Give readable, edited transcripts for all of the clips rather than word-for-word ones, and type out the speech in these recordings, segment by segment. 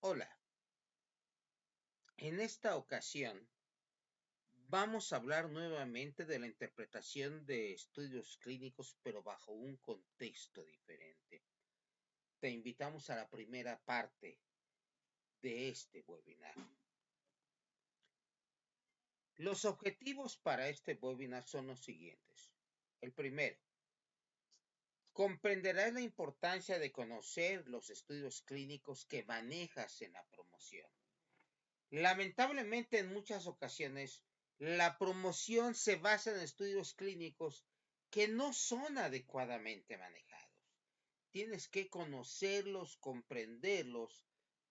Hola, en esta ocasión vamos a hablar nuevamente de la interpretación de estudios clínicos, pero bajo un contexto diferente. Te invitamos a la primera parte de este webinar. Los objetivos para este webinar son los siguientes. El primero, comprenderás la importancia de conocer los estudios clínicos que manejas en la promoción. Lamentablemente, en muchas ocasiones, la promoción se basa en estudios clínicos que no son adecuadamente manejados. Tienes que conocerlos, comprenderlos,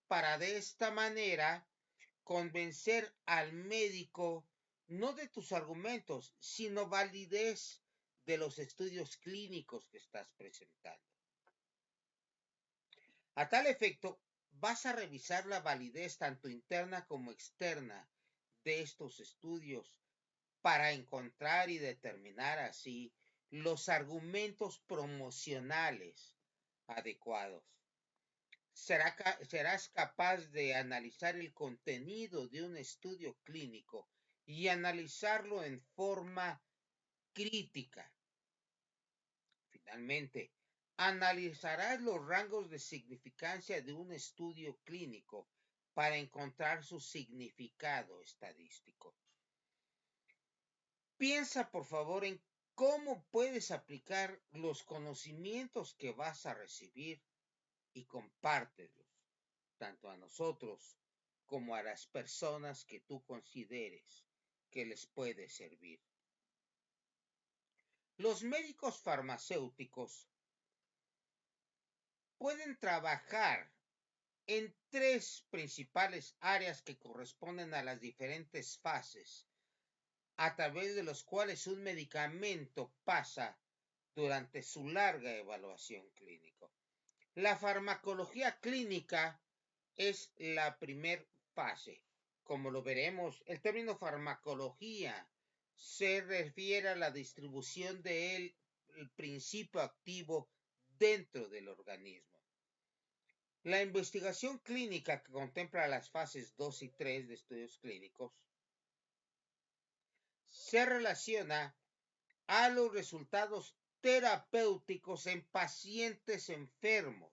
para de esta manera convencer al médico no de tus argumentos, sino validez de los estudios clínicos que estás presentando. A tal efecto, vas a revisar la validez tanto interna como externa de estos estudios para encontrar y determinar así los argumentos promocionales adecuados. Serás capaz de analizar el contenido de un estudio clínico y analizarlo en forma crítica. Finalmente, analizarás los rangos de significancia de un estudio clínico para encontrar su significado estadístico. Piensa, por favor, en cómo puedes aplicar los conocimientos que vas a recibir y compártelos, tanto a nosotros como a las personas que tú consideres que les puede servir. Los médicos farmacéuticos pueden trabajar en tres principales áreas que corresponden a las diferentes fases a través de los cuales un medicamento pasa durante su larga evaluación clínica. La farmacología clínica es la primera fase. Como lo veremos, el término farmacología se refiere a la distribución del principio activo dentro del organismo. La investigación clínica, que contempla las fases 2 y 3 de estudios clínicos, se relaciona a los resultados terapéuticos en pacientes enfermos.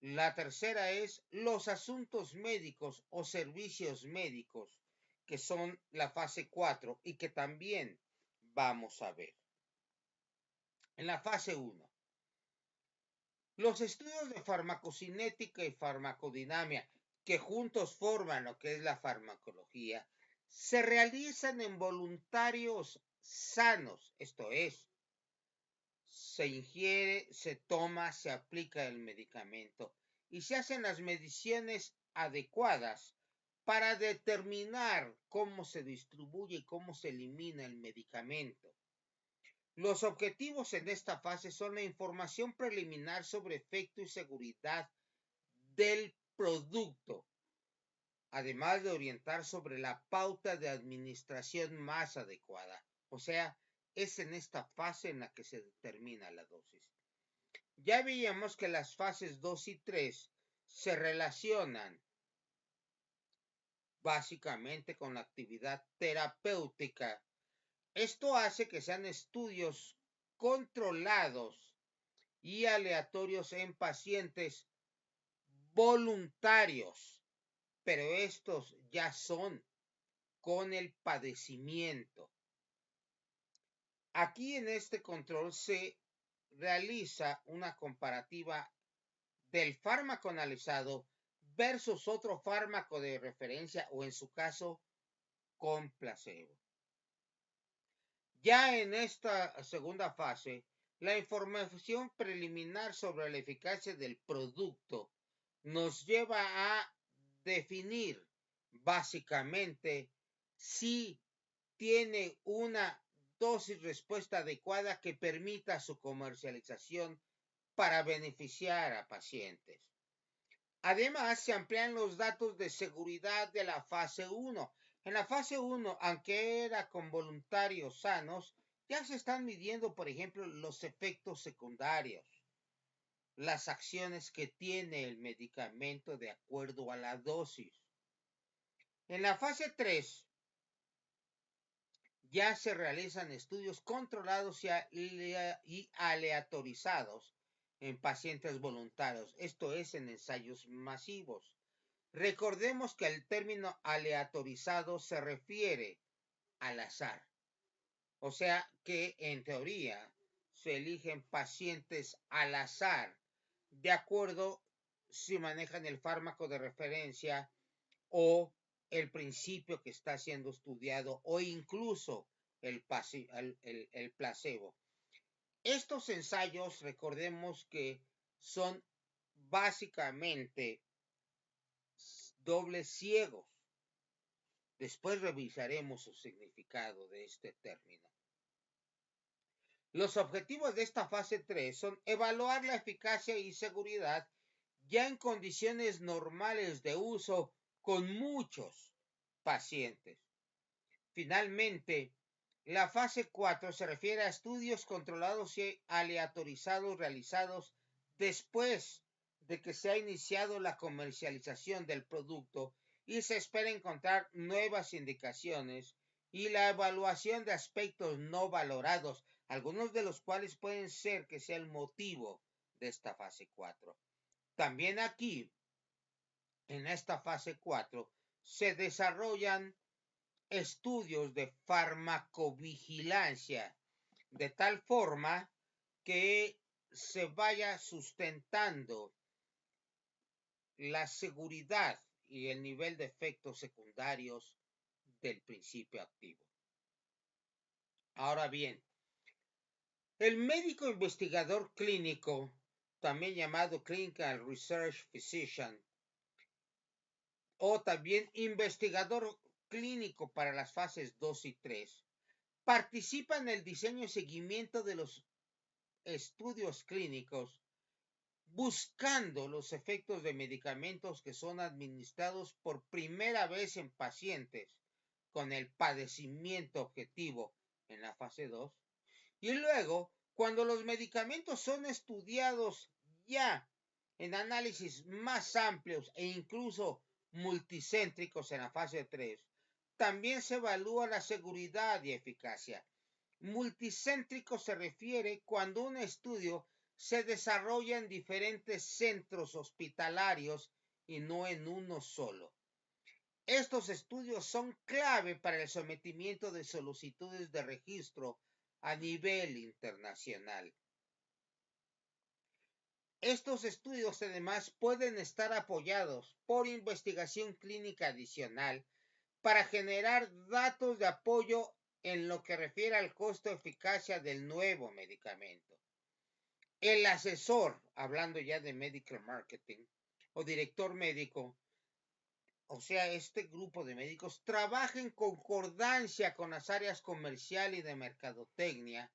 La tercera es los asuntos médicos o servicios médicos, que son la fase 4 y que también vamos a ver. En la fase 1, los estudios de farmacocinética y farmacodinamia, que juntos forman lo que es la farmacología, se realizan en voluntarios sanos, esto es, se ingiere, se toma, se aplica el medicamento y se hacen las mediciones adecuadas para determinar cómo se distribuye y cómo se elimina el medicamento. Los objetivos en esta fase son la información preliminar sobre efecto y seguridad del producto, además de orientar sobre la pauta de administración más adecuada. O sea, es en esta fase en la que se determina la dosis. Ya veíamos que las fases 2 y 3 se relacionan básicamente con la actividad terapéutica. Esto hace que sean estudios controlados y aleatorios en pacientes voluntarios, pero estos ya son con el padecimiento. Aquí en este control se realiza una comparativa del fármaco analizado versus otro fármaco de referencia o en su caso con placebo. Ya en esta segunda fase, la información preliminar sobre la eficacia del producto nos lleva a definir básicamente si tiene una dosis respuesta adecuada que permita su comercialización para beneficiar a pacientes. Además, se amplían los datos de seguridad de la fase 1. En la fase 1, aunque era con voluntarios sanos, ya se están midiendo, por ejemplo, los efectos secundarios. las acciones que tiene el medicamento de acuerdo a la dosis. En la fase 3 ya se realizan estudios controlados y aleatorizados en pacientes voluntarios, esto es, en ensayos masivos. Recordemos que el término aleatorizado se refiere al azar, o sea que en teoría se eligen pacientes al azar de acuerdo si manejan el fármaco de referencia o el principio que está siendo estudiado o incluso el placebo. Estos ensayos, recordemos que son básicamente dobles ciegos. Después revisaremos el significado de este término. Los objetivos de esta fase 3 son evaluar la eficacia y seguridad ya en condiciones normales de uso con muchos pacientes. Finalmente, la fase 4 se refiere a estudios controlados y aleatorizados realizados después de que se ha iniciado la comercialización del producto y se espera encontrar nuevas indicaciones y la evaluación de aspectos no valorados, algunos de los cuales pueden ser que sea el motivo de esta fase 4. También aquí, en esta fase 4, se desarrollan estudios de farmacovigilancia, de tal forma que se vaya sustentando la seguridad y el nivel de efectos secundarios del principio activo. Ahora bien, el médico investigador clínico, también llamado Clinical Research Physician, o también investigador clínico para las fases 2 y 3, participa en el diseño y seguimiento de los estudios clínicos, buscando los efectos de medicamentos que son administrados por primera vez en pacientes con el padecimiento objetivo en la fase 2, y luego, cuando los medicamentos son estudiados ya en análisis más amplios e incluso multicéntricos en la fase 3, también se evalúa la seguridad y eficacia. Multicéntrico se refiere cuando un estudio se desarrolla en diferentes centros hospitalarios y no en uno solo. Estos estudios son clave para el sometimiento de solicitudes de registro a nivel internacional. Estos estudios además pueden estar apoyados por investigación clínica adicional para generar datos de apoyo en lo que refiere al costo-eficacia del nuevo medicamento. El asesor, hablando ya de medical marketing, o director médico, o sea, este grupo de médicos, trabaja en concordancia con las áreas comercial y de mercadotecnia,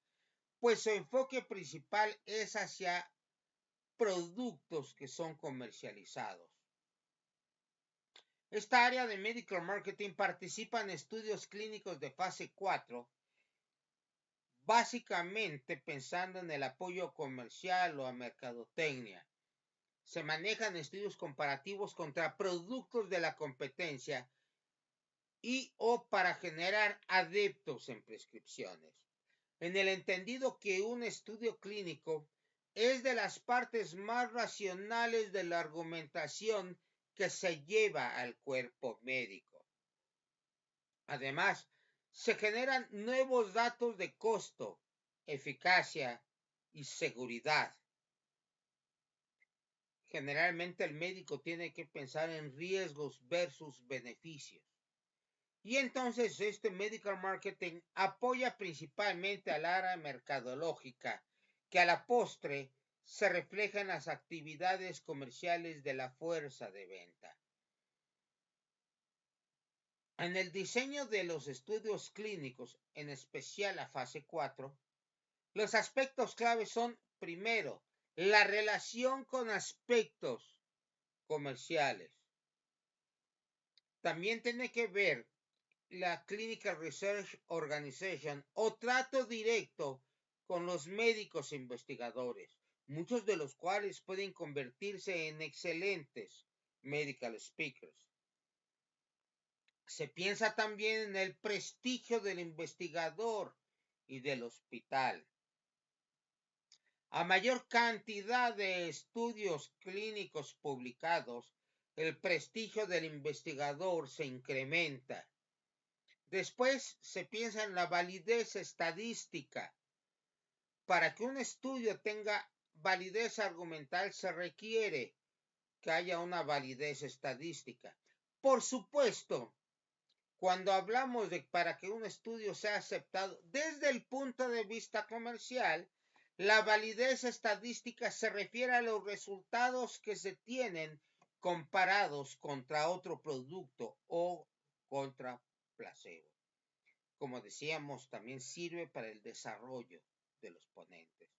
pues su enfoque principal es hacia productos que son comercializados. Esta área de medical marketing participa en estudios clínicos de fase 4, básicamente pensando en el apoyo comercial o a mercadotecnia. Se manejan estudios comparativos contra productos de la competencia y o para generar adeptos en prescripciones. En el entendido que un estudio clínico es de las partes más racionales de la argumentación que se lleva al cuerpo médico. Además, se generan nuevos datos de costo, eficacia y seguridad. Generalmente el médico tiene que pensar en riesgos versus beneficios. Y entonces este medical marketing apoya principalmente al área mercadológica, que a la postre se refleja en las actividades comerciales de la fuerza de venta. En el diseño de los estudios clínicos, en especial la fase 4, los aspectos claves son, primero, la relación con aspectos comerciales. También tiene que ver la Clinical Research Organization o trato directo con los médicos investigadores. muchos de los cuales pueden convertirse en excelentes medical speakers. Se piensa también en el prestigio del investigador y del hospital. A mayor cantidad de estudios clínicos publicados, el prestigio del investigador se incrementa. Después se piensa en la validez estadística. Para que un estudio tenga validez argumental se requiere que haya una validez estadística. Por supuesto, cuando hablamos de para que un estudio sea aceptado desde el punto de vista comercial, la validez estadística se refiere a los resultados que se tienen comparados contra otro producto o contra placebo. Como decíamos, también sirve para el desarrollo de los ponentes.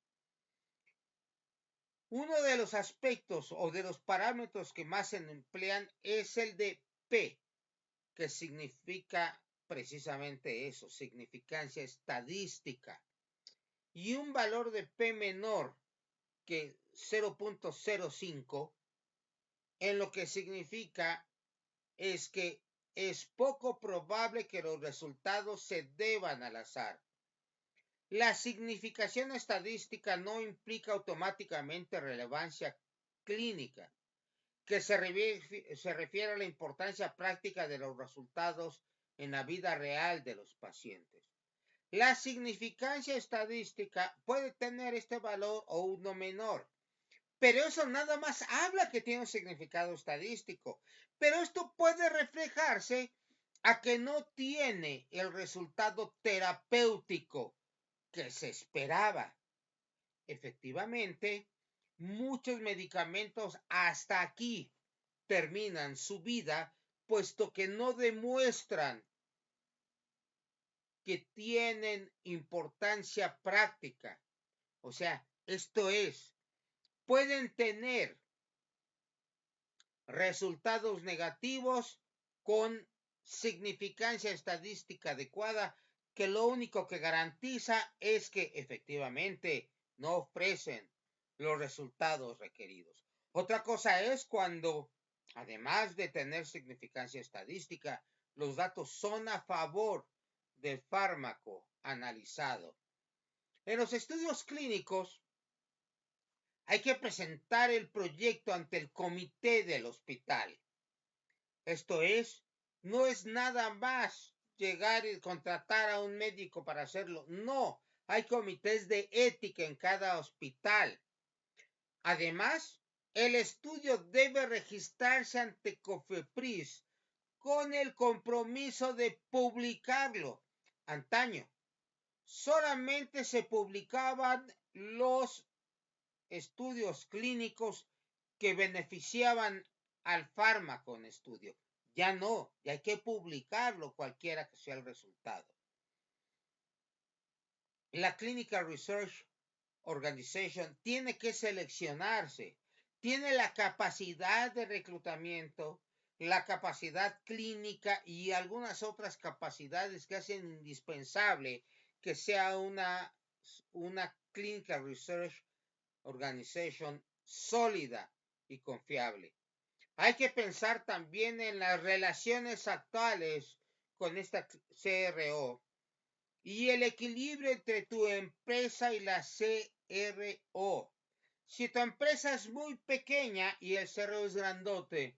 Uno de los aspectos o de los parámetros que más se emplean es el de P, que significa precisamente eso, significancia estadística. Y un valor de P menor que 0.05, en lo que significa es que es poco probable que los resultados se deban al azar. La significación estadística no implica automáticamente relevancia clínica, que se refiere a la importancia práctica de los resultados en la vida real de los pacientes. La significancia estadística puede tener este valor o uno menor, pero eso nada más habla que tiene un significado estadístico. Pero esto puede reflejarse a que no tiene el resultado terapéutico que se esperaba. Efectivamente, muchos medicamentos hasta aquí terminan su vida, puesto que no demuestran que tienen importancia práctica. O sea, esto es, pueden tener resultados negativos con significancia estadística adecuada, que lo único que garantiza es que efectivamente no ofrecen los resultados requeridos. Otra cosa es cuando, además de tener significancia estadística, los datos son a favor del fármaco analizado. En los estudios clínicos hay que presentar el proyecto ante el comité del hospital. Esto es, no es nada más llegar y contratar a un médico para hacerlo. No, hay comités de ética en cada hospital. Además, el estudio debe registrarse ante COFEPRIS con el compromiso de publicarlo. Antaño, solamente se publicaban los estudios clínicos que beneficiaban al fármaco en estudio. Ya no, ya hay que publicarlo cualquiera que sea el resultado. La Clinical Research Organization tiene que seleccionarse, tiene la capacidad de reclutamiento, la capacidad clínica y algunas otras capacidades que hacen indispensable que sea una Clinical Research Organization sólida y confiable. Hay que pensar también en las relaciones actuales con esta CRO y el equilibrio entre tu empresa y la CRO. Si tu empresa es muy pequeña y el CRO es grandote,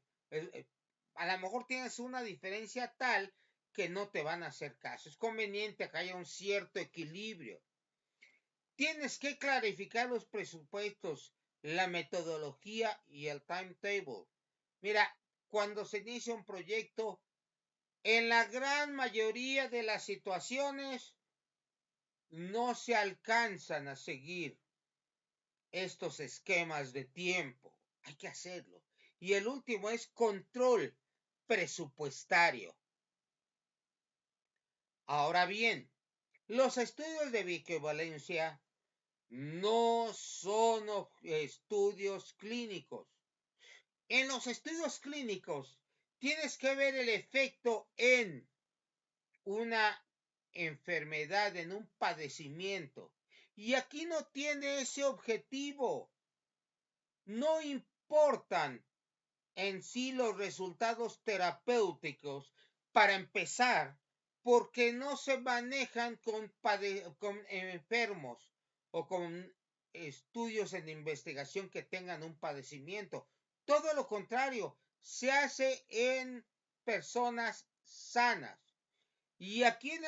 a lo mejor tienes una diferencia tal que no te van a hacer caso. Es conveniente que haya un cierto equilibrio. Tienes que clarificar los presupuestos, la metodología y el timetable. Mira, cuando se inicia un proyecto, en la gran mayoría de las situaciones no se alcanzan a seguir estos esquemas de tiempo. Hay que hacerlo. Y el último es control presupuestario. Ahora bien, los estudios de bioequivalencia no son estudios clínicos. En los estudios clínicos tienes que ver el efecto en una enfermedad, en un padecimiento. Y aquí no tiene ese objetivo. No importan en sí los resultados terapéuticos para empezar, porque no se manejan con enfermos o con estudios en investigación que tengan un padecimiento. Todo lo contrario, se hace en personas sanas. Y aquí en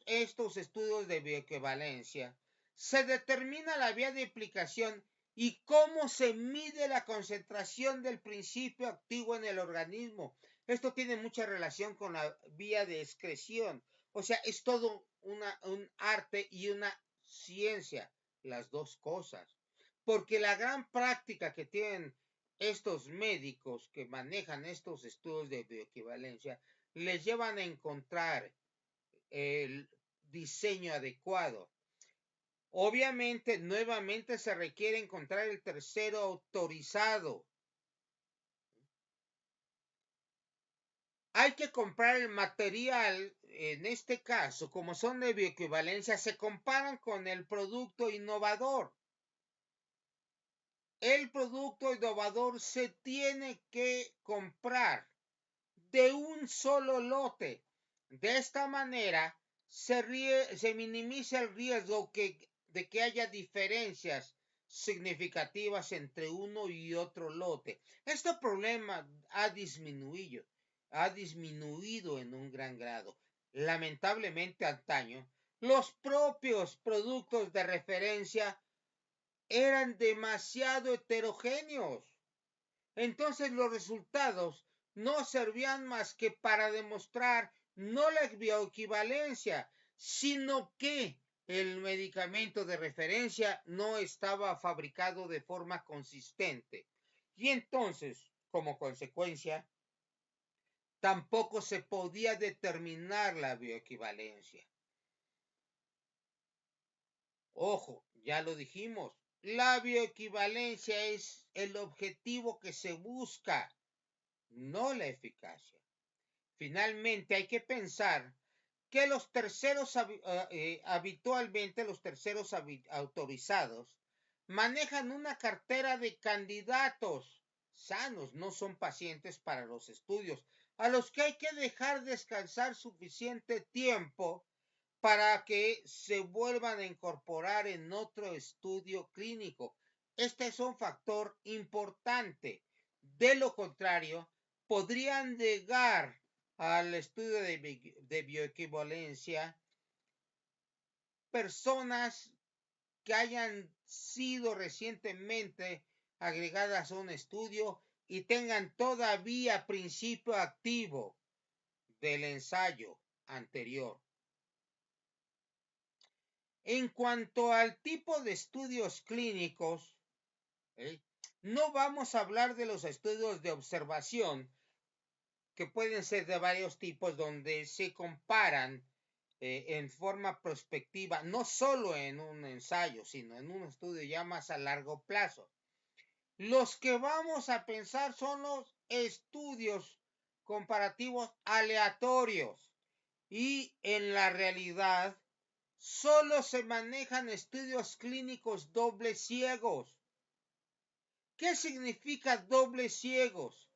estos estudios de bioequivalencia se determina la vía de aplicación y cómo se mide la concentración del principio activo en el organismo. Esto tiene mucha relación con la vía de excreción. O sea, es todo un arte y una ciencia, las dos cosas. Porque la gran práctica que tienen estos médicos que manejan estos estudios de bioequivalencia les llevan a encontrar el diseño adecuado. Obviamente, nuevamente se requiere encontrar el tercero autorizado. Hay que comprar el material, en este caso, como son de bioequivalencia, se comparan con el producto innovador. El producto innovador se tiene que comprar de un solo lote. De esta manera se minimiza el riesgo de que haya diferencias significativas entre uno y otro lote. Este problema ha disminuido en un gran grado. Lamentablemente, antaño, los propios productos de referencia eran demasiado heterogéneos. Entonces los resultados no servían más que para demostrar no la bioequivalencia, sino que el medicamento de referencia no estaba fabricado de forma consistente. Y entonces, como consecuencia, tampoco se podía determinar la bioequivalencia. Ojo, ya lo dijimos, la bioequivalencia es el objetivo que se busca, no la eficacia. Finalmente, hay que pensar que los terceros, habitualmente los terceros autorizados, manejan una cartera de candidatos sanos, no son pacientes para los estudios, a los que hay que dejar descansar suficiente tiempo para que se vuelvan a incorporar en otro estudio clínico. Este es un factor importante. De lo contrario, podrían llegar al estudio de bioequivalencia personas que hayan sido recientemente agregadas a un estudio y tengan todavía principio activo del ensayo anterior. En cuanto al tipo de estudios clínicos, no vamos a hablar de los estudios de observación, que pueden ser de varios tipos, donde se comparan en forma prospectiva, no solo en un ensayo, sino en un estudio ya más a largo plazo. Los que vamos a pensar son los estudios comparativos aleatorios, y en la realidad solo se manejan estudios clínicos dobles ciegos. ¿Qué significa dobles ciegos?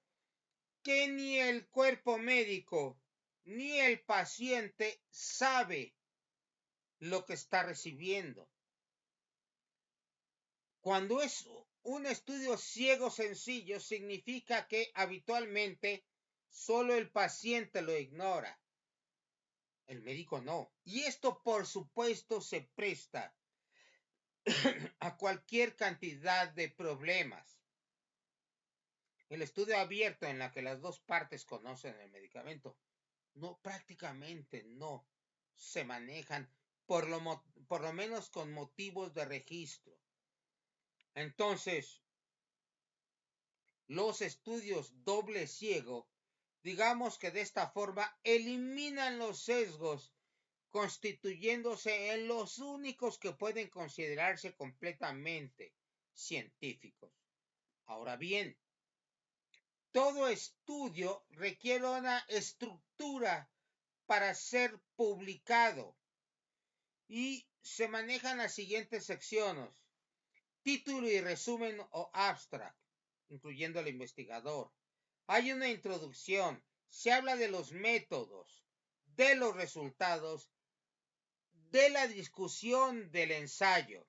Que ni el cuerpo médico ni el paciente sabe lo que está recibiendo. Cuando es un estudio ciego sencillo, significa que habitualmente solo el paciente lo ignora, el médico no. Y esto, por supuesto, se presta a cualquier cantidad de problemas. El estudio abierto en la que las dos partes conocen el medicamento, prácticamente no se manejan, por lo menos con motivos de registro. Entonces, los estudios doble ciego, digamos que de esta forma eliminan los sesgos, constituyéndose en los únicos que pueden considerarse completamente científicos. Ahora bien, todo estudio requiere una estructura para ser publicado y se manejan las siguientes secciones: título y resumen o abstract, incluyendo al investigador. Hay una introducción, se habla de los métodos, de los resultados, de la discusión del ensayo.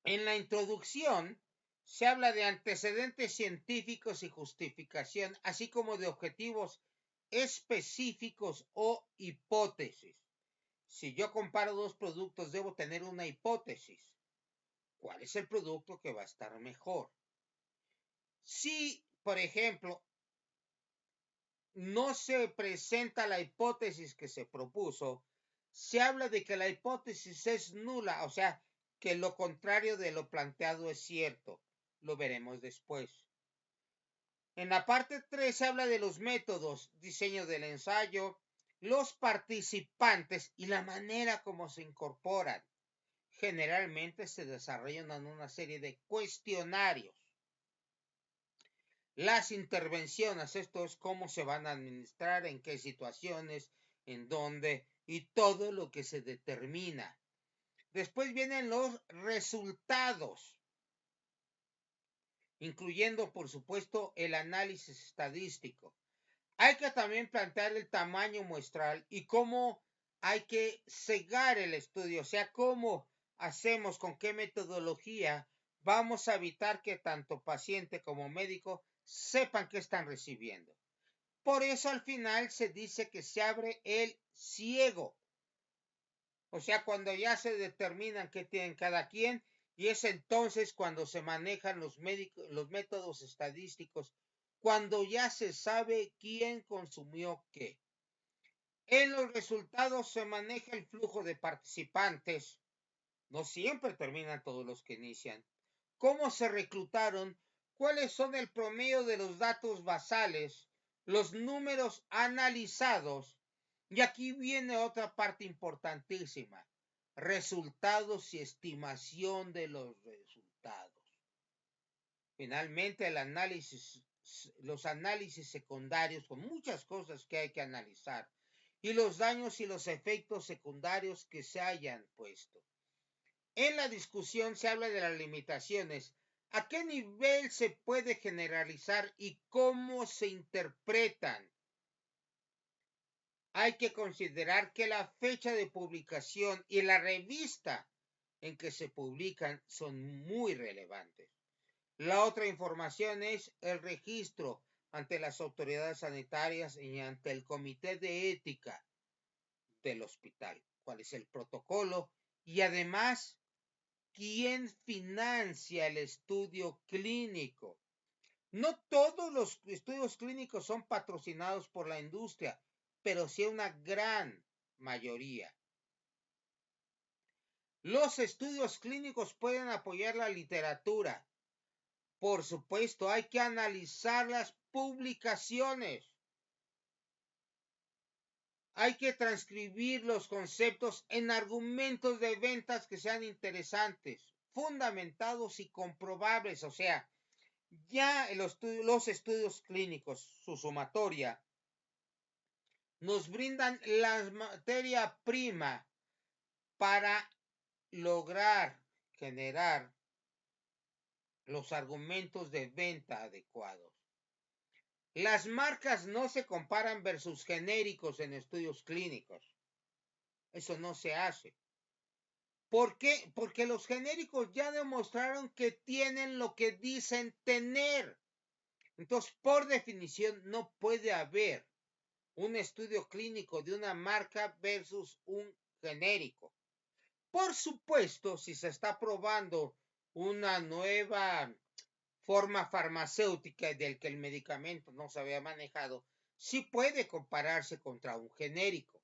En la introducción se habla de antecedentes científicos y justificación, así como de objetivos específicos o hipótesis. Si yo comparo dos productos, debo tener una hipótesis. ¿Cuál es el producto que va a estar mejor? Si, por ejemplo, no se presenta la hipótesis que se propuso, se habla de que la hipótesis es nula, o sea, que lo contrario de lo planteado es cierto. Lo veremos después. En la parte 3 se habla de los métodos, diseño del ensayo, los participantes y la manera como se incorporan. Generalmente se desarrollan en una serie de cuestionarios. Las intervenciones, esto es cómo se van a administrar, en qué situaciones, en dónde y todo lo que se determina. Después vienen los resultados, incluyendo, por supuesto, el análisis estadístico. Hay que también plantear el tamaño muestral y cómo hay que cegar el estudio, o sea, cómo hacemos, con qué metodología vamos a evitar que tanto paciente como médico sepan qué están recibiendo. Por eso al final se dice que se abre el ciego. O sea, cuando ya se determinan qué tienen cada quien, y es entonces cuando se manejan los métodos estadísticos, cuando ya se sabe quién consumió qué. En los resultados se maneja el flujo de participantes. No siempre terminan todos los que inician. ¿Cómo se reclutaron? ¿Cuáles son el promedio de los datos basales? Los números analizados. Y aquí viene otra parte importantísima. Resultados y estimación de los resultados. Finalmente, los análisis secundarios con muchas cosas que hay que analizar y los daños y los efectos secundarios que se hayan puesto. En la discusión se habla de las limitaciones, a qué nivel se puede generalizar y cómo se interpretan. Hay que considerar que la fecha de publicación y la revista en que se publican son muy relevantes. La otra información es el registro ante las autoridades sanitarias y ante el comité de ética del hospital. ¿Cuál es el protocolo? Y además, ¿quién financia el estudio clínico? No todos los estudios clínicos son patrocinados por la industria, pero sí una gran mayoría. Los estudios clínicos pueden apoyar la literatura. Por supuesto, hay que analizar las publicaciones. Hay que transcribir los conceptos en argumentos de ventas que sean interesantes, fundamentados y comprobables. O sea, ya los estudios clínicos, su sumatoria, nos brindan la materia prima para lograr generar los argumentos de venta adecuados. Las marcas no se comparan versus genéricos en estudios clínicos. Eso no se hace. ¿Por qué? Porque los genéricos ya demostraron que tienen lo que dicen tener. Entonces, por definición, no puede haber un estudio clínico de una marca versus un genérico. Por supuesto, si se está probando una nueva forma farmacéutica del que el medicamento no se había manejado, sí puede compararse contra un genérico.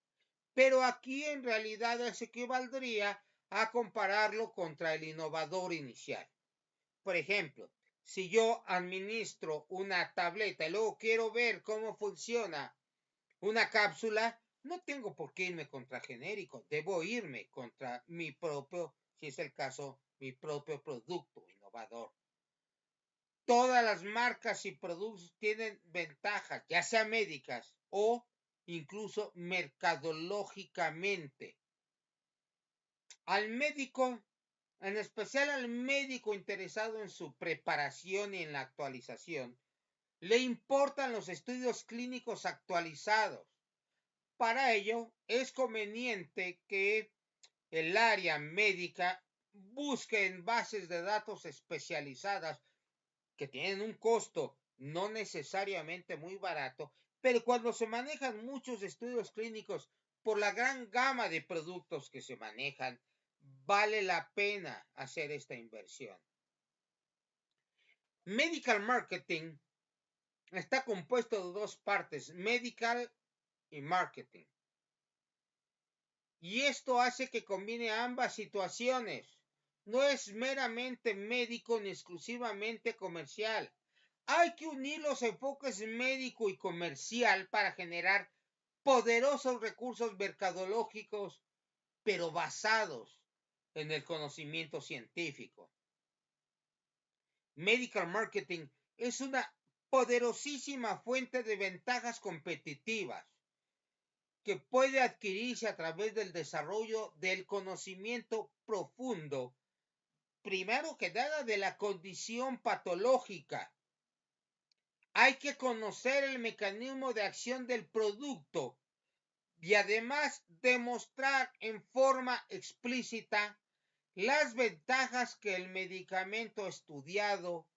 Pero aquí en realidad eso equivaldría a compararlo contra el innovador inicial. Por ejemplo, si yo administro una tableta y luego quiero ver cómo funciona una cápsula, no tengo por qué irme contra genérico, debo irme contra mi propio, si es el caso, mi propio producto innovador. Todas las marcas y productos tienen ventajas, ya sea médicas o incluso mercadológicamente. Al médico en especial al médico interesado en su preparación y en la actualización, le importan los estudios clínicos actualizados. Para ello, es conveniente que el área médica busque en bases de datos especializadas que tienen un costo no necesariamente muy barato, pero cuando se manejan muchos estudios clínicos por la gran gama de productos que se manejan, vale la pena hacer esta inversión. Medical marketing está compuesto de dos partes, medical y marketing. Y esto hace que combine ambas situaciones. No es meramente médico ni exclusivamente comercial. Hay que unir los enfoques médico y comercial para generar poderosos recursos mercadológicos, pero basados en el conocimiento científico. Medical marketing es una poderosísima fuente de ventajas competitivas que puede adquirirse a través del desarrollo del conocimiento profundo, primero que nada de la condición patológica. Hay que conocer el mecanismo de acción del producto y además demostrar en forma explícita las ventajas que el medicamento estudiado,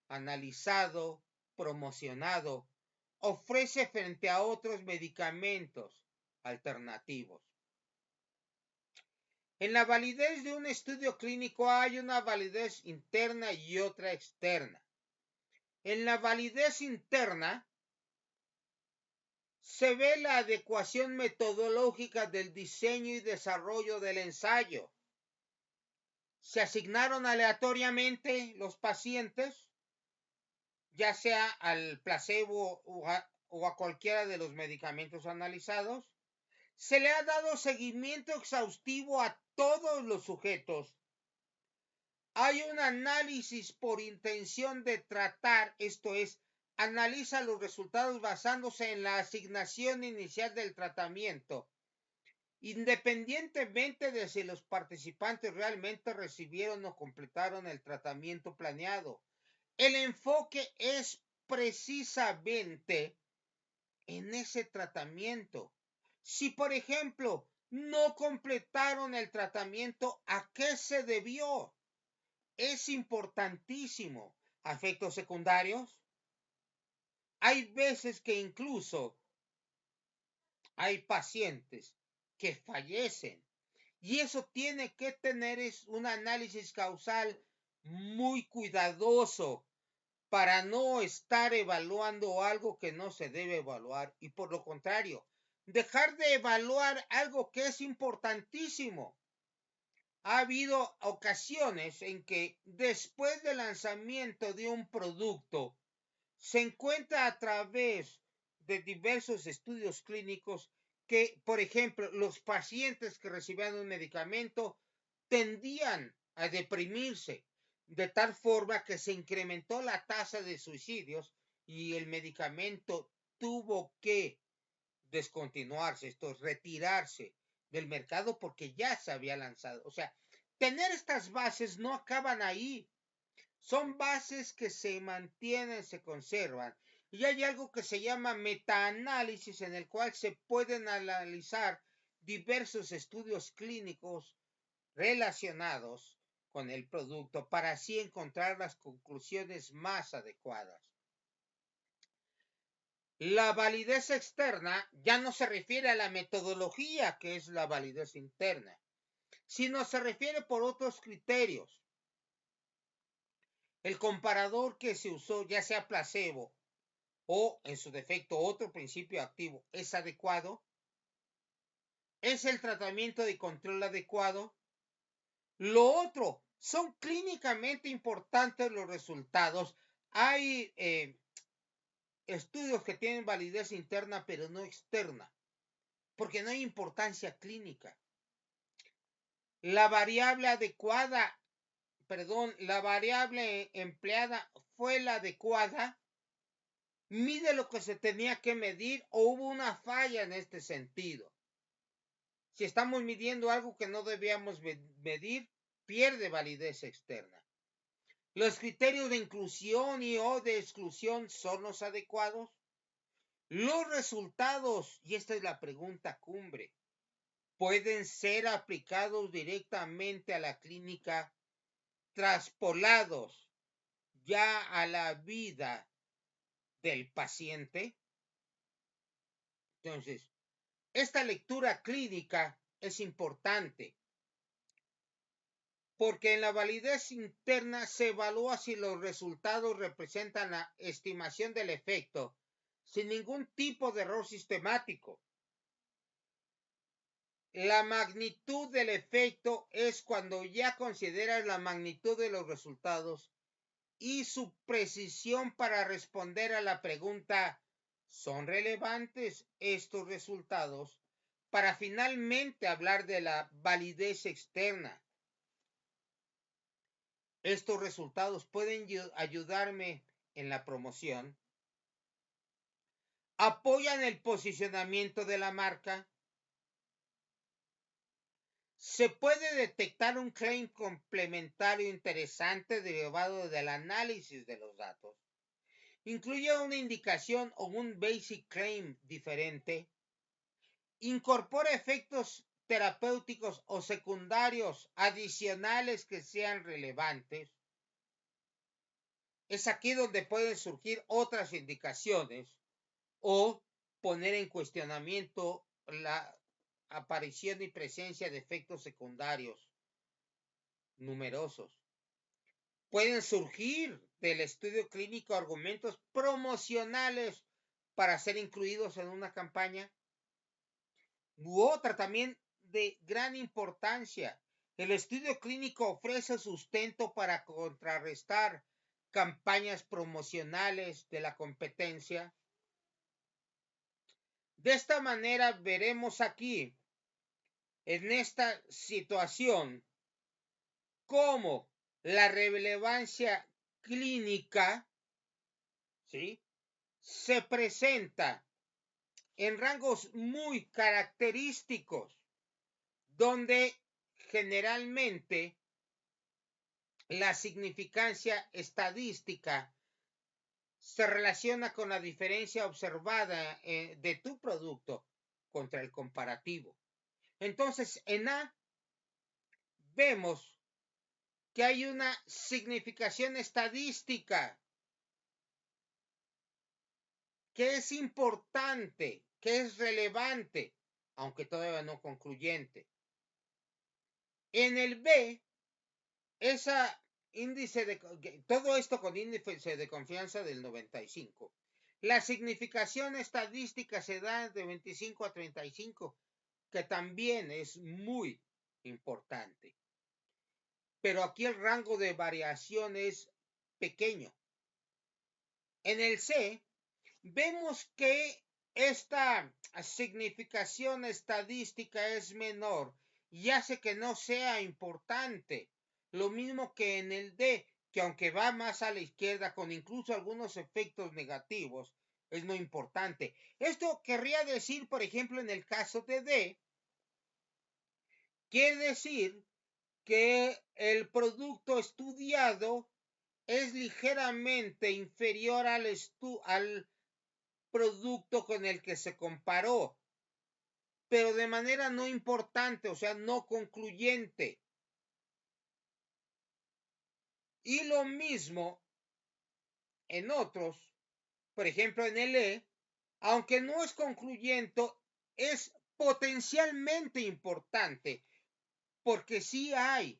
analizado, promocionado ofrece frente a otros medicamentos alternativos. En la validez de un estudio clínico hay una validez interna y otra externa. En la validez interna se ve la adecuación metodológica del diseño y desarrollo del ensayo. Se asignaron aleatoriamente los pacientes, ya sea al placebo o a cualquiera de los medicamentos analizados. Se le ha dado seguimiento exhaustivo a todos los sujetos. Hay un análisis por intención de tratar, esto es, analiza los resultados basándose en la asignación inicial del tratamiento, independientemente de si los participantes realmente recibieron o completaron el tratamiento planeado. El enfoque es precisamente en ese tratamiento. Si, por ejemplo, no completaron el tratamiento, ¿a qué se debió? Es importantísimo. ¿Efectos secundarios? Hay veces que incluso hay pacientes que fallecen y eso tiene que tener un análisis causal muy cuidadoso para no estar evaluando algo que no se debe evaluar y por lo contrario, dejar de evaluar algo que es importantísimo. Ha habido ocasiones en que después del lanzamiento de un producto se encuentra a través de diversos estudios clínicos que, por ejemplo, los pacientes que recibían un medicamento tendían a deprimirse de tal forma que se incrementó la tasa de suicidios y el medicamento tuvo que descontinuarse, esto es, retirarse del mercado porque ya se había lanzado. O sea, tener estas bases no acaban ahí. Son bases que se mantienen, se conservan. Y hay algo que se llama metaanálisis en el cual se pueden analizar diversos estudios clínicos relacionados con el producto para así encontrar las conclusiones más adecuadas. La validez externa ya no se refiere a la metodología que es la validez interna, sino se refiere por otros criterios. El comparador que se usó, ya sea placebo o en su defecto otro principio activo, ¿es adecuado? ¿Es el tratamiento de control adecuado? Lo otro, son clínicamente importantes los resultados. Hay estudios que tienen validez interna pero no externa, porque no hay importancia clínica. La variable adecuada, la variable empleada fue la adecuada. ¿Mide lo que se tenía que medir o hubo una falla en este sentido? Si estamos midiendo algo que no debíamos medir, pierde validez externa. ¿Los criterios de inclusión y o de exclusión son los adecuados? Los resultados, y esta es la pregunta cumbre, pueden ser aplicados directamente a la clínica, traspolados ya a la vida del paciente. Entonces, esta lectura clínica es importante porque en la validez interna se evalúa si los resultados representan la estimación del efecto sin ningún tipo de error sistemático. La magnitud del efecto es cuando ya consideras la magnitud de los resultados y su precisión para responder a la pregunta ¿son relevantes estos resultados? Para finalmente hablar de la validez externa. Estos resultados pueden ayudarme en la promoción, apoyan el posicionamiento de la marca, se puede detectar un claim complementario interesante derivado del análisis de los datos, incluye una indicación o un basic claim diferente, incorpora efectos terapéuticos o secundarios adicionales que sean relevantes. Es aquí donde pueden surgir otras indicaciones o poner en cuestionamiento la aparición y presencia de efectos secundarios numerosos. Pueden surgir del estudio clínico argumentos promocionales para ser incluidos en una campaña. U otra también de gran importancia. El estudio clínico ofrece sustento para contrarrestar campañas promocionales de la competencia. De esta manera veremos aquí, en esta situación, cómo la relevancia clínica, ¿sí?, se presenta en rangos muy característicos, donde generalmente la significancia estadística se relaciona con la diferencia observada de tu producto contra el comparativo. Entonces, en A vemos que hay una significación estadística que es importante, que es relevante, aunque todavía no concluyente. En el B, esa índice de todo esto con índice de confianza del 95. La significación estadística se da de 25 a 35, que también es muy importante. Pero aquí el rango de variación es pequeño. En el C, vemos que esta significación estadística es menor y hace que no sea importante. Lo mismo que en el D, que aunque va más a la izquierda con incluso algunos efectos negativos, es muy importante. Esto querría decir, por ejemplo, en el caso de D, quiere decir que el producto estudiado es ligeramente inferior al producto con el que se comparó, pero de manera no importante, o sea, no concluyente. Y lo mismo en otros, por ejemplo en el E, aunque no es concluyente, es potencialmente importante, porque sí hay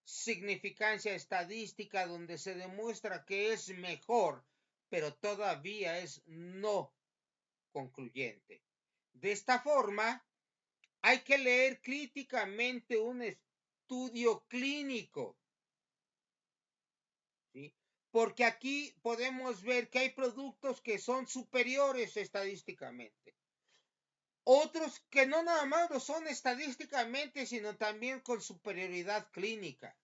significancia estadística donde se demuestra que es mejor, pero todavía es no concluyente. De esta forma, hay que leer críticamente un estudio clínico, ¿sí?, porque aquí podemos ver que hay productos que son superiores estadísticamente. Otros que no nada más lo son estadísticamente, sino también con superioridad clínica.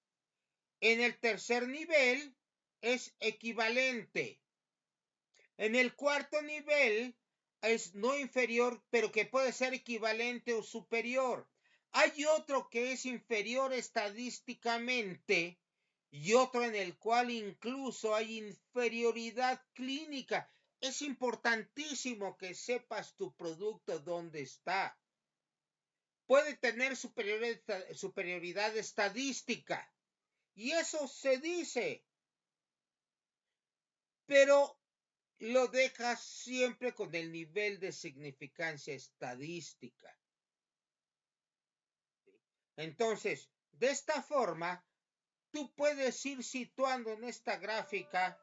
En el tercer nivel es equivalente. En el cuarto nivel es no inferior, pero que puede ser equivalente o superior. Hay otro que es inferior estadísticamente y otro en el cual incluso hay inferioridad clínica. Es importantísimo que sepas tu producto dónde está. Puede tener superioridad estadística y eso se dice, pero lo dejas siempre con el nivel de significancia estadística. Entonces, de esta forma, tú puedes ir situando en esta gráfica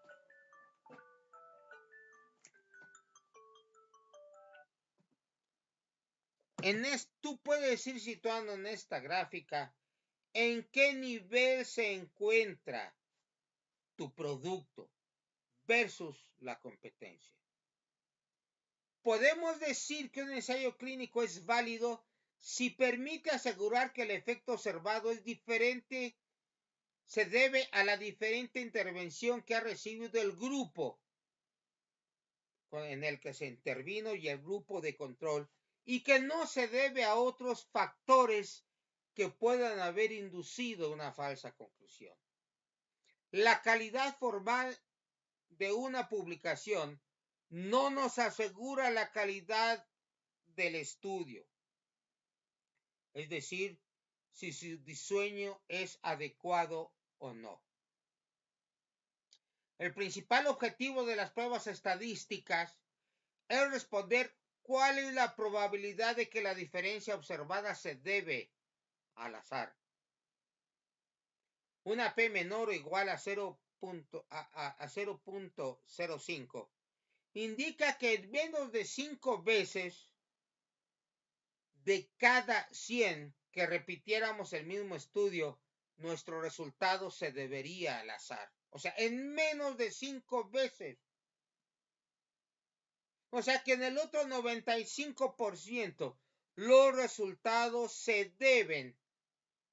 tú puedes ir situando en esta gráfica en qué nivel se encuentra tu producto versus la competencia. Podemos decir que un ensayo clínico es válido si permite asegurar que el efecto observado es diferente, se debe a la diferente intervención que ha recibido el grupo en el que se intervino y el grupo de control, y que no se debe a otros factores que puedan haber inducido una falsa conclusión. La calidad formal de una publicación no nos asegura la calidad del estudio, es decir, si su diseño es adecuado o no. El principal objetivo de las pruebas estadísticas es responder cuál es la probabilidad de que la diferencia observada se debe al azar. Una P menor o igual a 0.05 indica que menos de 5 veces de cada 100 que repitiéramos el mismo estudio, nuestro resultado se debería al azar. O sea, en menos de 5 veces. O sea que en el otro 95% los resultados se deben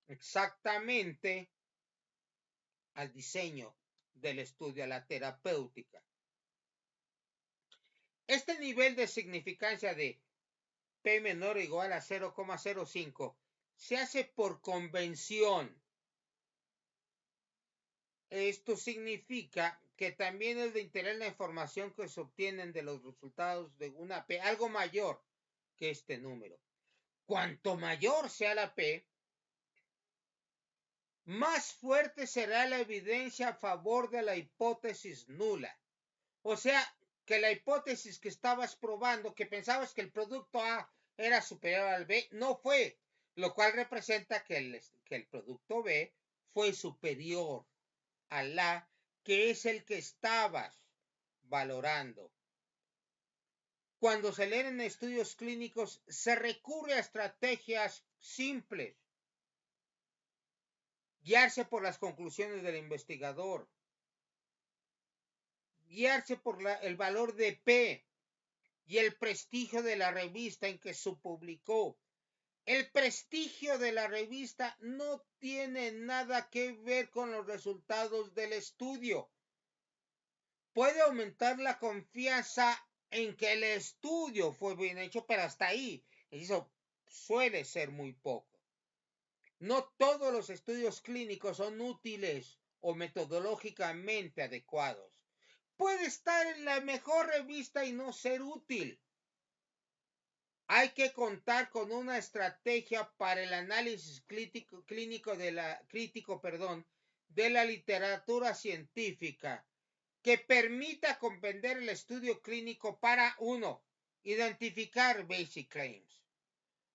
exactamente al diseño del estudio, a la terapéutica. Este nivel de significancia de P menor o igual a 0,05 se hace por convención. Esto significa que también es de interés la información que se obtienen de los resultados de una P, algo mayor que este número. Cuanto mayor sea la P, más fuerte será la evidencia a favor de la hipótesis nula. O sea, que la hipótesis que estabas probando, que pensabas que el producto A era superior al B, no fue, lo cual representa que el producto B fue superior al A, que es el que estabas valorando. Cuando se leen estudios clínicos, se recurre a estrategias simples. Guiarse por las conclusiones del investigador, guiarse por el valor de P y el prestigio de la revista en que se publicó. El prestigio de la revista no tiene nada que ver con los resultados del estudio. Puede aumentar la confianza en que el estudio fue bien hecho, pero hasta ahí. Eso suele ser muy poco. No todos los estudios clínicos son útiles o metodológicamente adecuados. Puede estar en la mejor revista y no ser útil. Hay que contar con una estrategia para el análisis crítico de la literatura científica que permita comprender el estudio clínico para 1. Identificar basic claims.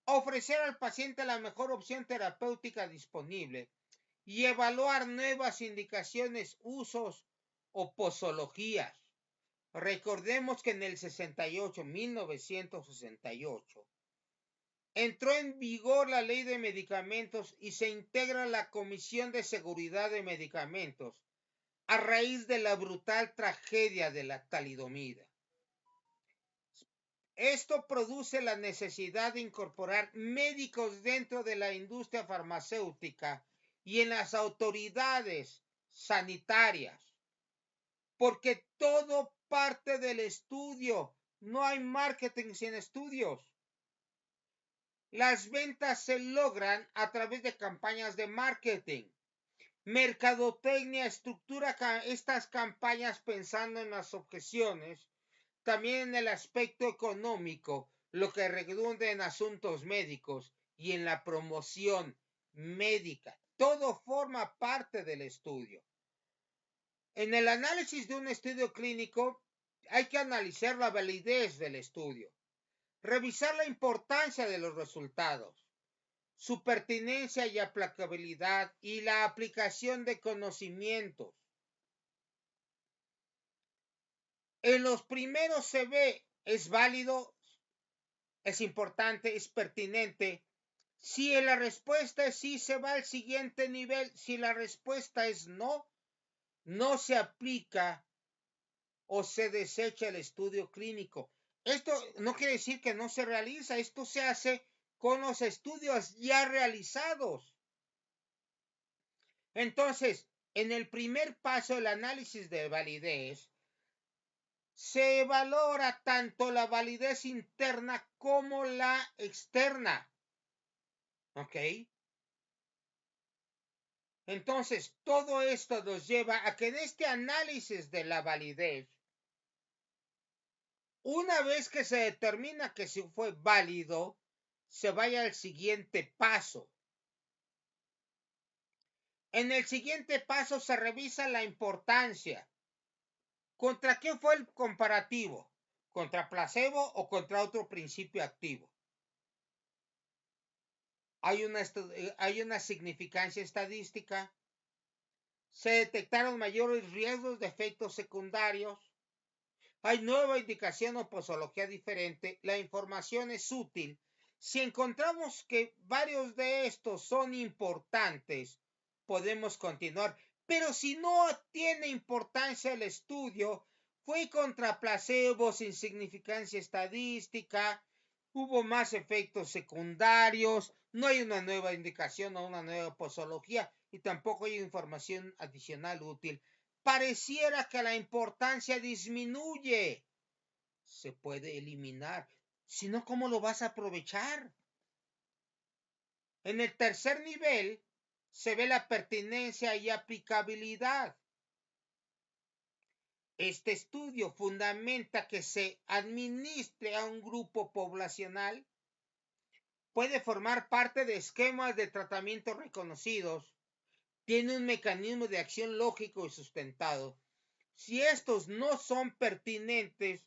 Ofrecer al paciente la mejor opción terapéutica disponible y evaluar nuevas indicaciones, usos o posologías. Recordemos que en el 1968, entró en vigor la Ley de Medicamentos y se integra la Comisión de Seguridad de Medicamentos a raíz de la brutal tragedia de la talidomida. Esto produce la necesidad de incorporar médicos dentro de la industria farmacéutica y en las autoridades sanitarias, porque todo parte del estudio. No hay marketing sin estudios. Las ventas se logran a través de campañas de marketing. Mercadotecnia estructura estas campañas pensando en las objeciones, también en el aspecto económico, lo que redunda en asuntos médicos y en la promoción médica. Todo forma parte del estudio. En el análisis de un estudio clínico hay que analizar la validez del estudio, revisar la importancia de los resultados, su pertinencia y aplicabilidad y la aplicación de conocimientos. En los primeros se ve, es válido, es importante, es pertinente. Si la respuesta es sí, se va al siguiente nivel. Si la respuesta es no, no se aplica o se desecha el estudio clínico. Esto no quiere decir que no se realiza, esto se hace con los estudios ya realizados. Entonces, en el primer paso del análisis de validez, se valora tanto la validez interna como la externa. ¿Ok? Entonces, todo esto nos lleva a que en este análisis de la validez, una vez que se determina que si fue válido, se vaya al siguiente paso. En el siguiente paso se revisa la importancia. ¿Contra qué fue el comparativo? ¿Contra placebo o contra otro principio activo? Hay una significancia estadística. Se detectaron mayores riesgos de efectos secundarios. Hay nueva indicación o posología diferente. La información es útil. Si encontramos que varios de estos son importantes, podemos continuar. Pero si no tiene importancia el estudio, fue contra placebo, sin significancia estadística, hubo más efectos secundarios, no hay una nueva indicación o una nueva posología y tampoco hay información adicional útil. Pareciera que la importancia disminuye. Se puede eliminar. Si no, ¿cómo lo vas a aprovechar? En el tercer nivel se ve la pertinencia y aplicabilidad. Este estudio fundamenta que se administre a un grupo poblacional, puede formar parte de esquemas de tratamiento reconocidos, tiene un mecanismo de acción lógico y sustentado. Si estos no son pertinentes,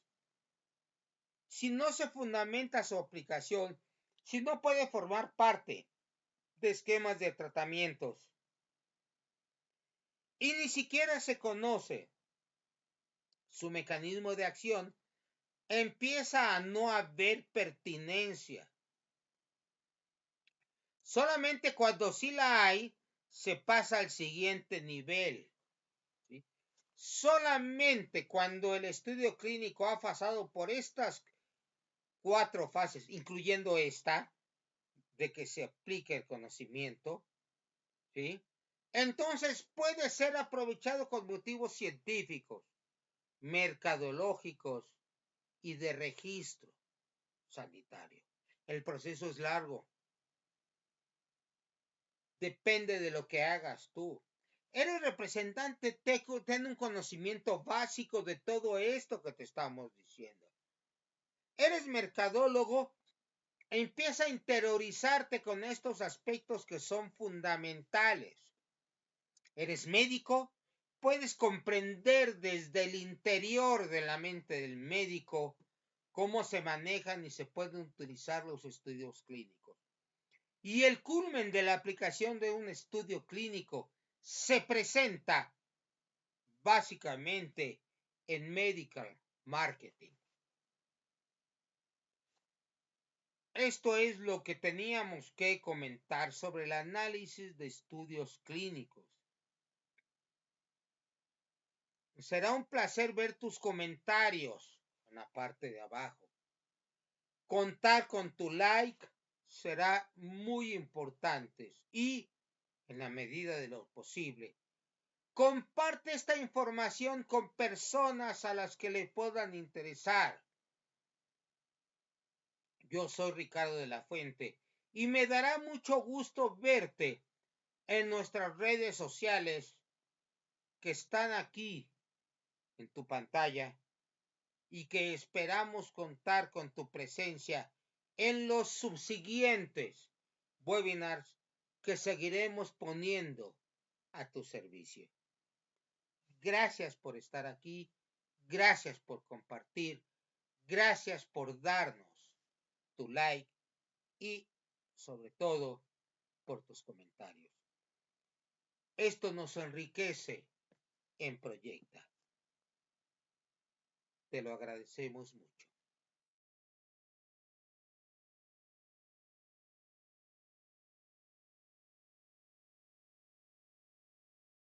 si no se fundamenta su aplicación, si no puede formar parte de esquemas de tratamientos y ni siquiera se conoce su mecanismo de acción, empieza a no haber pertinencia. Solamente cuando sí la hay, se pasa al siguiente nivel. ¿Sí? Solamente cuando el estudio clínico ha pasado por estas 4 fases, incluyendo esta, de que se aplique el conocimiento, ¿sí? Entonces puede ser aprovechado con motivos científicos, mercadológicos y de registro sanitario. El proceso es largo. Depende de lo que hagas tú. Eres representante, ten un conocimiento básico de todo esto que te estamos diciendo. Eres mercadólogo, empieza a interiorizarte con estos aspectos que son fundamentales. Eres médico, puedes comprender desde el interior de la mente del médico cómo se manejan y se pueden utilizar los estudios clínicos. Y el culmen de la aplicación de un estudio clínico se presenta básicamente en medical marketing. Esto es lo que teníamos que comentar sobre el análisis de estudios clínicos. Será un placer ver tus comentarios en la parte de abajo. Contar con tu like será muy importante y, en la medida de lo posible, comparte esta información con personas a las que le puedan interesar. Yo soy Ricardo de la Fuente y me dará mucho gusto verte en nuestras redes sociales que están aquí en tu pantalla y que esperamos contar con tu presencia en los subsiguientes webinars que seguiremos poniendo a tu servicio. Gracias por estar aquí, gracias por compartir, gracias por darnos tu like y sobre todo por tus comentarios. Esto nos enriquece en Proyecta. Te lo agradecemos mucho.